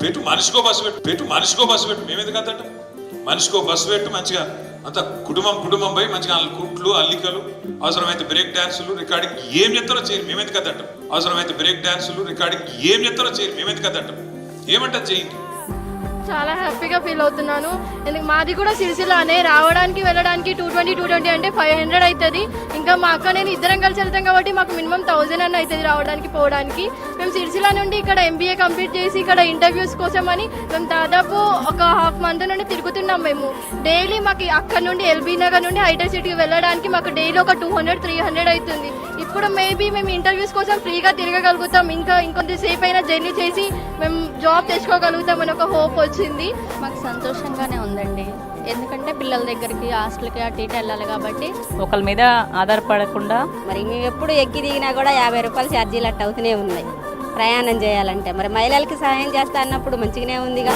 పెట్టు, మనిషికో బస్సు పెట్టు, మేమెందుకు అంత మనిషికో బస్సు పెట్టు, మంచిగా అంత కుటుంబం పోయి మంచిగా కుట్లు అల్లికలు, అవసరమైతే బ్రేక్ డాన్సులు రికార్డింగ్ ఏం చెప్తారో చేయండి, మేమెందుకు అంటాం. అవసరమైతే బ్రేక్ డాన్సులు రికార్డింగ్ ఏం చెప్తారో చేయండి, మేమెందుకు అంటాం. ఏమంటారు చేయండి. చాలా హ్యాపీగా ఫీల్ అవుతున్నాను. ఎందుకు మాది కూడా సిరిసిల్లానే, రావడానికి వెళ్ళడానికి 220 అంటే 500 అవుతుంది. ఇంకా మా అక్క నేను ఇద్దరం కలిసి వెళ్తాం కాబట్టి మాకు మినిమం 1000 అన్న అవుతుంది రావడానికి పోవడానికి. మేము సిరిసిల్ల నుండి ఇక్కడ MBA కంప్లీట్ చేసి ఇక్కడ ఇంటర్వ్యూస్ కోసం అని మేము దాదాపు ఒక హాఫ్ మంత్ నుండి తిరుగుతున్నాం. మేము డైలీ మాకు అక్కడ నుండి LB నగర్ నుండి హైటెక్ సిటీకి వెళ్ళడానికి మాకు డైలీ ఒక 200-300 అవుతుంది. ఇప్పుడు మేబీ మేము ఇంటర్వ్యూస్ కోసం ఫ్రీగా తిరగగలుగుతాం, ఇంకొంతసేపు అయినా జర్నీ చేసి మేము జాబ్ తెచ్చుకోగలుగుతాం అని ఒక హోప్ వచ్చింది. మాకు సంతోషంగానే ఉందండి, ఎందుకంటే పిల్లల దగ్గరికి హాస్టల్కి అటు ఇటు వెళ్ళాలి కాబట్టి ఒకరి మీద ఆధారపడకుండా. మరి మేము ఎప్పుడు ఎక్కి దిగినా కూడా 50 రూపాయలు ఛార్జీలు అట్ట అవుతూనే ఉన్నాయి ప్రయాణం చేయాలంటే. మరి మహిళలకి సహాయం చేస్తా అన్నప్పుడు మంచిగానే ఉందిగా.